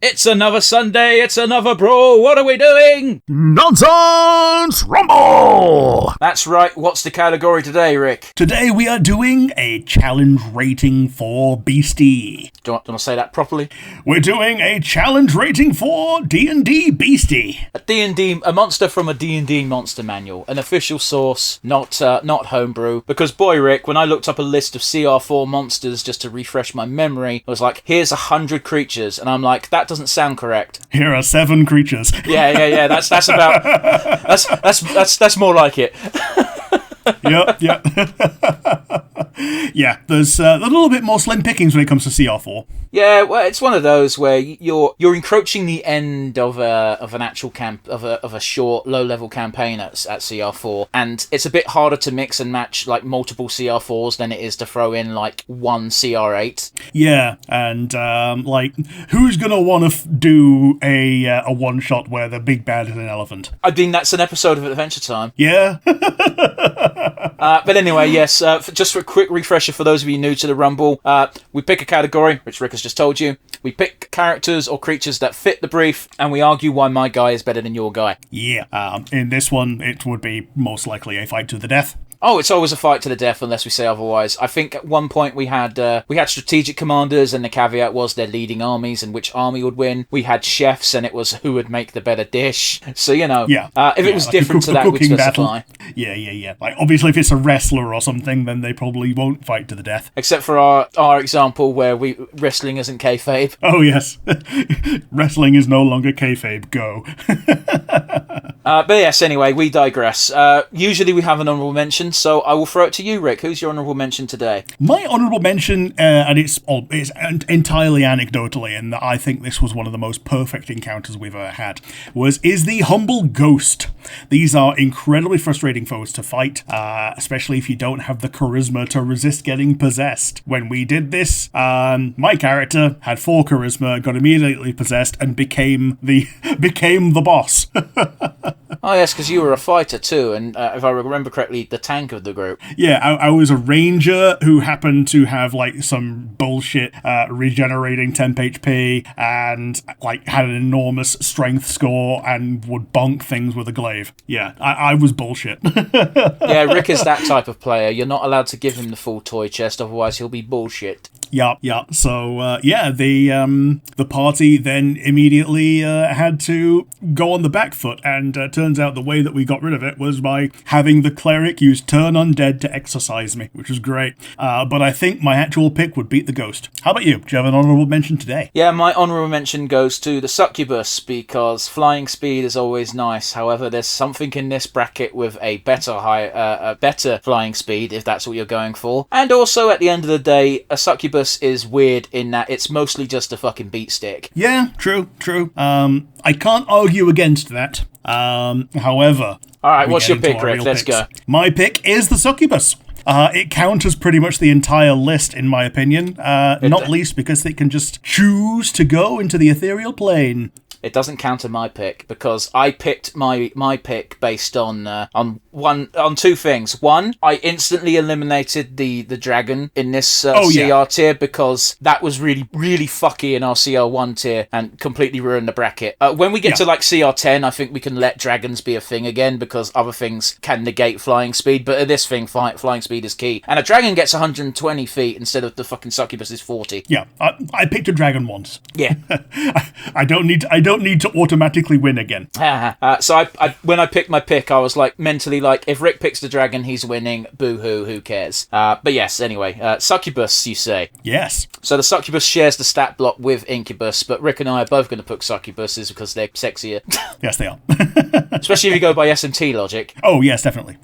It's another Sunday, it's another brawl, what are we doing? Nonsense Rumble! That's right, what's the category today, Rick? Today we are doing a challenge rating for Beastie. Do you want to say that properly? We're doing a challenge rating for D&D Beastie. A monster from a D&D monster manual, an official source, not homebrew. Because boy, Rick, when I looked up a list of CR4 monsters just to refresh my memory, I was like, here's 100 creatures, and I'm like, that doesn't sound correct. Here are 7 creatures. Yeah. That's about. That's more like it. Yep. Yeah, there's a little bit more slim pickings when it comes to CR4. Yeah, well, it's one of those where you're encroaching the end of an actual of a short low level campaign at CR4, and it's a bit harder to mix and match like multiple CR4s than it is to throw in like one CR8. Yeah, and like who's gonna want to do a one shot where the big bad is an elephant? I mean, that's an episode of Adventure Time. Yeah. But anyway, yes, just for a quick refresher for those of you new to the Rumble, we pick a category, which Rick has just told you. We pick characters or creatures that fit the brief, and we argue why my guy is better than your guy. Yeah, in this one, it would be most likely a fight to the death. Oh, it's always a fight to the death unless we say otherwise. I think at one point we had strategic commanders, and the caveat was they're leading armies and which army would win. We had chefs, and it was who would make the better dish. So, you know, if it was like different to that, we'd specify. Yeah. Like, obviously, if it's a wrestler or something, then they probably won't fight to the death. Except for our example where wrestling isn't kayfabe. Oh, yes. Wrestling is no longer kayfabe. Go. But yes, anyway, we digress. Usually we have an honourable mention, so I will throw it to you, Rick. Who's your honourable mention today? My honourable mention, and it's entirely anecdotally, and I think this was one of the most perfect encounters we've ever had, is the Humble Ghost. These are incredibly frustrating foes to fight, especially if you don't have the charisma to resist getting possessed. When we did this, my character had 4 charisma, got immediately possessed, and became the boss. Oh yes, because you were a fighter too, and if I remember correctly, the tank of the group. Yeah, I was a ranger who happened to have like some bullshit regenerating temp HP and like had an enormous strength score and would bonk things with a glaive. Yeah, I was bullshit. Yeah, Rick is that type of player. You're not allowed to give him the full toy chest, otherwise he'll be bullshit. Yeah. So, the party then immediately had to go on the back foot, and turns out the way that we got rid of it was by having the cleric use Turn Undead to exorcise me, which was great. But I think my actual pick would beat the Ghost. How about you? Do you have an honourable mention today? Yeah, my honourable mention goes to the Succubus, because flying speed is always nice. However, there's something in this bracket with a better flying speed, if that's what you're going for. And also, at the end of the day, a Succubus is weird in that it's mostly just a fucking beat stick. Yeah, true. I can't argue against that. However... Alright, what's your pick, Rick? Let's go. My pick is the Succubus. It counters pretty much the entire list, in my opinion. Not least because it can just choose to go into the ethereal plane. It doesn't counter my pick, because I picked my pick based on 2 things. One, I instantly eliminated the dragon in this CR tier, because that was really, really fucky in our CR1 tier and completely ruined the bracket. When we get to like CR10, I think we can let dragons be a thing again, because other things can negate flying speed, but at this thing, flying speed is key. And a dragon gets 120 feet instead of the fucking succubus is 40. Yeah, I picked a dragon once. Yeah. I don't need to automatically win again. So when I picked my pick, I was like mentally like, if Rick picks the dragon, he's winning. Boo-hoo, who cares? But yes, anyway, Succubus, you say? Yes. So the Succubus shares the stat block with Incubus, but Rick and I are both going to pick Succubuses because they're sexier. Yes, they are. Especially if you go by SMT logic. Oh, yes, definitely.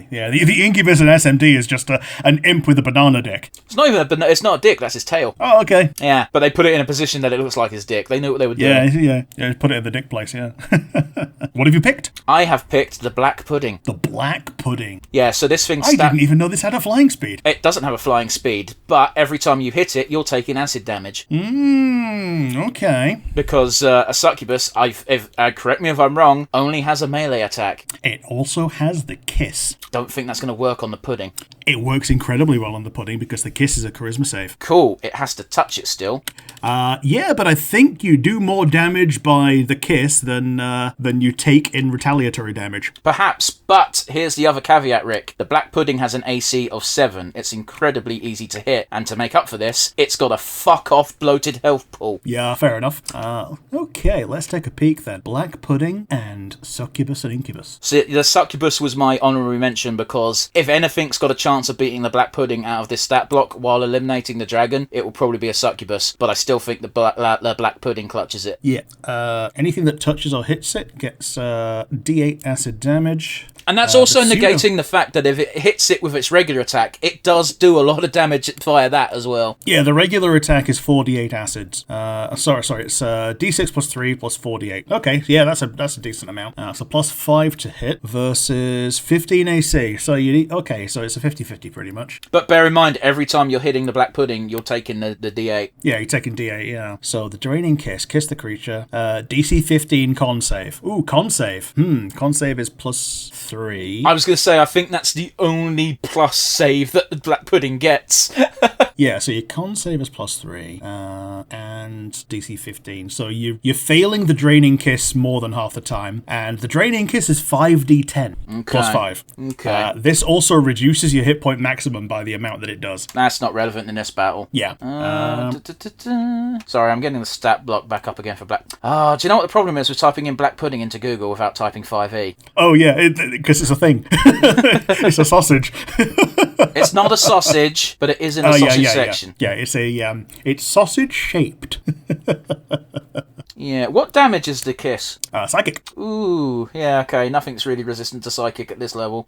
Yeah, the Incubus in SMD is just an imp with a banana dick. It's not even it's not a dick, that's his tail. Oh, okay. Yeah, but they put it in a position that it looks like his dick. They knew what they were doing. Yeah, put it in the dick place, yeah. What have you picked? I have picked the Black Pudding. The Black Pudding? Yeah, so this thing... I didn't even know this had a flying speed. It doesn't have a flying speed, but every time you hit it, you're taking acid damage. Okay. Because a Succubus, correct me if I'm wrong, only has a melee attack. It also has the kiss. Don't think that's going to work on the pudding. It works incredibly well on the pudding because the kiss is a charisma save. Cool. It has to touch it still. Yeah, but I think you do more damage by the kiss than you take in retaliatory damage. Perhaps, but here's the other caveat, Rick. The black pudding has an AC of 7. It's incredibly easy to hit, and to make up for this, it's got a fuck-off bloated health pool. Yeah, fair enough. Okay, let's take a peek then. Black pudding and succubus and incubus. So the succubus was my honorary mention because if anything's got a chance of beating the black pudding out of this stat block while eliminating the dragon, it will probably be a succubus, but I still think the black pudding clutches it. Yeah. Anything that touches or hits it gets D8 acid damage. And that's also negating the fact that if it hits it with its regular attack, it does do a lot of damage via that as well. Yeah, the regular attack is 4d8 acids. Sorry, it's d6 plus 3 plus 4d8. Okay, yeah, that's a decent amount. So plus 5 to hit versus 15 AC. So you need, okay, so it's a 50-50 pretty much. But bear in mind, every time you're hitting the black pudding, you're taking the d8. Yeah, you're taking d8, yeah. So the draining kiss the creature. DC 15 con save. Ooh, con save. Con save is plus 3. I was going to say, I think that's the only plus save that the black pudding gets. Yeah, so your con save is plus 3, and DC 15. So you're failing the draining kiss more than half the time, and the draining kiss is 5d10 plus 5. Okay. This also reduces your hit point maximum by the amount that it does. That's not relevant in this battle. Yeah. Sorry, I'm getting the stat block back up again for black. Do you know what the problem is with typing in black pudding into Google without typing 5e? Oh yeah, because it's a thing. It's a sausage. It's not a sausage, but it is in the sausage section. Yeah, it's sausage shaped. Yeah, what damage is the kiss? Psychic. Ooh, yeah, okay. Nothing's really resistant to psychic at this level.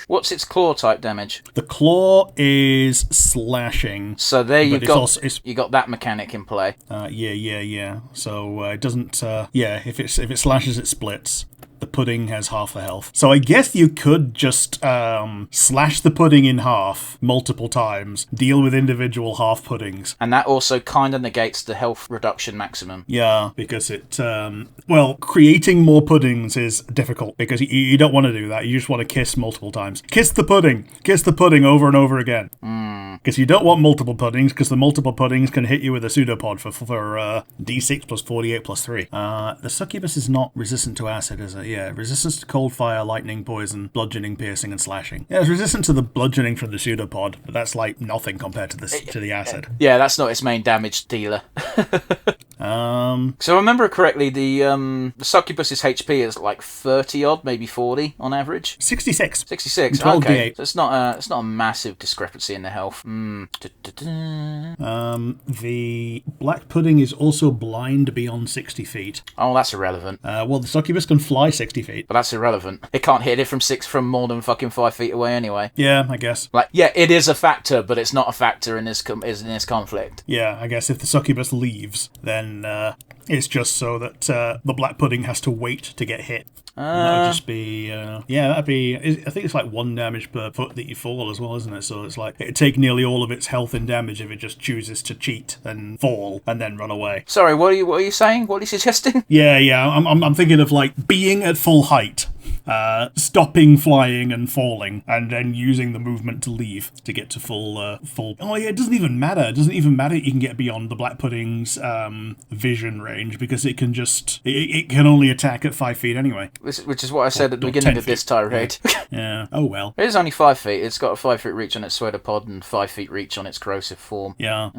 What's its claw type damage? The claw is slashing. So there you got that mechanic in play. Yeah. So it doesn't. If it slashes, it splits. The pudding has half the health. So I guess you could just slash the pudding in half multiple times, deal with individual half puddings. And that also kind of negates the health reduction maximum. Yeah, because creating more puddings is difficult because you don't want to do that. You just want to kiss multiple times. Kiss the pudding over and over again. Because you don't want multiple puddings, because the multiple puddings can hit you with a pseudopod for D6 plus 48 plus 3. The succubus is not resistant to acid, is it? Yeah, resistance to cold, fire, lightning, poison, bludgeoning, piercing, and slashing. Yeah, it's resistant to the bludgeoning from the pseudopod, but that's like nothing compared to the acid. Yeah, that's not its main damage dealer. So I remember correctly, the succubus's HP is like 30 odd, maybe 40 on average. 66. 66. 12 okay, D8. so it's not a massive discrepancy in the health. The black pudding is also blind beyond 60 feet. Oh, that's irrelevant. Well, the succubus can fly 60 feet. But that's irrelevant. It can't hit it from more than fucking 5 feet away anyway. Yeah, I guess. Like, yeah, it is a factor, but it's not a factor in this conflict. Yeah, I guess if the succubus leaves, then it's just so that the black pudding has to wait to get hit. That would just be, that'd be, I think it's like 1 damage per foot that you fall as well, isn't it? So it's like, it'd take nearly all of its health and damage if it just chooses to cheat and fall and then run away. Sorry, what are you saying? What are you suggesting? Yeah, I'm thinking of like being at full height. Stopping flying and falling, and then using the movement to leave to get to full. Oh yeah, it doesn't even matter. It doesn't even matter. You can get beyond the black pudding's vision range because it can it can only attack at 5 feet anyway. Which is what I said at the beginning of this tirade. Yeah. Oh well. It is only 5 feet. It's got a 5 foot reach on its pseudopod and 5 feet reach on its corrosive form. Yeah.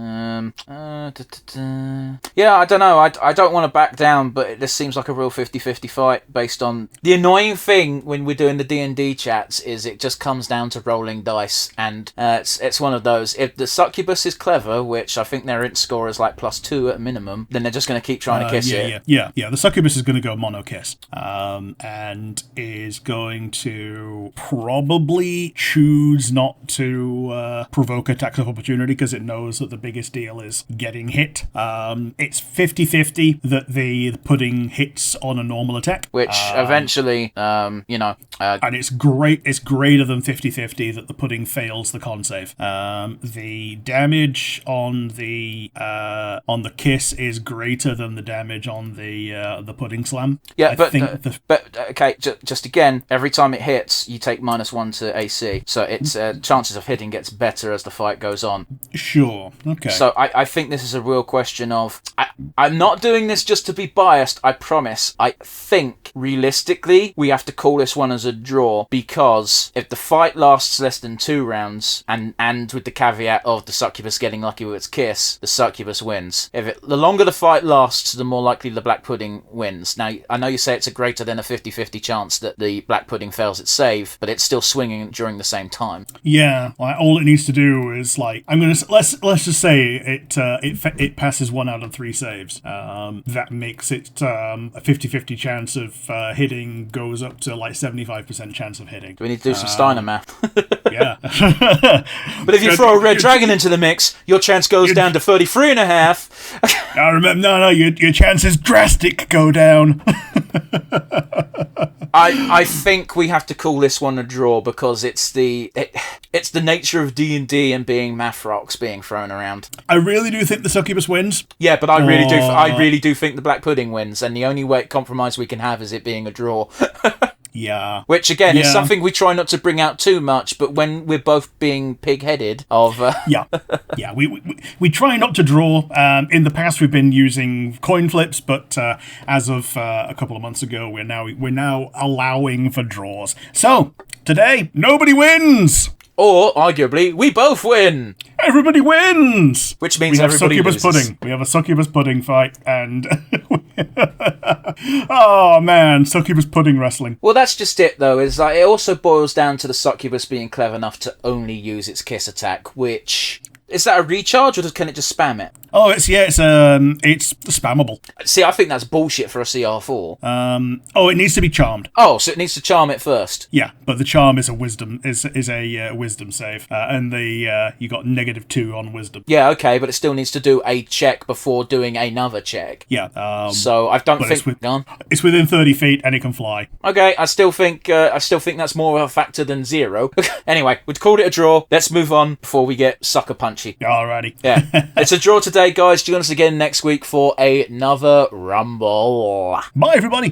Yeah, I don't know. I don't want to back down, but this seems like a real 50-50 fight based on the annoying thing when we're doing the D&D chats is it just comes down to rolling dice, and it's one of those. If the succubus is clever, which I think their int score is like +2 at minimum, then they're just going to keep trying to kiss it. Yeah. The succubus is going to go mono kiss, and is going to probably choose not to provoke attacks of opportunity because it knows that the biggest deal is getting hit. It's 50-50 that the pudding hits on a normal attack, which eventually And it's great. It's greater than 50-50 that the pudding fails the con save. The damage on the kiss is greater than the damage on the pudding slam. Yeah, but okay, just again, every time it hits, you take -1 to AC, so its chances of hitting gets better as the fight goes on. Sure. Okay. So I think this is a real question of... I'm not doing this just to be biased, I promise. I think, realistically, we have to call this one as a draw, because if the fight lasts less than 2 rounds, and with the caveat of the succubus getting lucky with its kiss, the succubus wins. The longer the fight lasts, the more likely the black pudding wins. Now, I know you say it's a greater than a 50-50 chance that the black pudding fails its save, but it's still swinging during the same time. Yeah, all it needs to do is let's just say it passes 1 out of 3 saves. That makes it a 50-50 chance of hitting, goes up to 75% chance of hitting. Do we need to do some Steiner math? Yeah. But if you throw a red dragon into the mix, your chance goes down to 33.5. I remember. No, your chances drastic go down. I think we have to call this one a draw, because it's the nature of D&D and being math rocks being thrown around. I really do think the succubus wins. Yeah, but I really do think the black pudding wins, and the only compromise we can have is it being a draw. Yeah. Which, again, is something we try not to bring out too much, but when we're both being pig-headed of... Yeah, we try not to draw. In the past, we've been using coin flips, but as of a couple of months ago, we're now allowing for draws. So, today, nobody wins! Or, arguably, we both win! Everybody wins! Which means everybody loses. Pudding. We have a succubus pudding fight, and... oh, man, succubus pudding wrestling. Well, that's just it, though, is it also boils down to the succubus being clever enough to only use its kiss attack, which... Is that a recharge, or can it just spam it? Oh, it's spammable. See, I think that's bullshit for a CR4. It needs to be charmed. Oh, so it needs to charm it first. Yeah, but the charm is a wisdom wisdom save, and you got -2 on wisdom. Yeah, okay, but it still needs to do a check before doing another check. Yeah. So I don't think it's within 30 feet and it can fly. Okay, I still think that's more of a factor than 0. Anyway, we'd called it a draw. Let's move on before we get sucker punchy. Alrighty. Yeah, it's a draw today, guys. Join us again next week for another Rumble. Bye, everybody.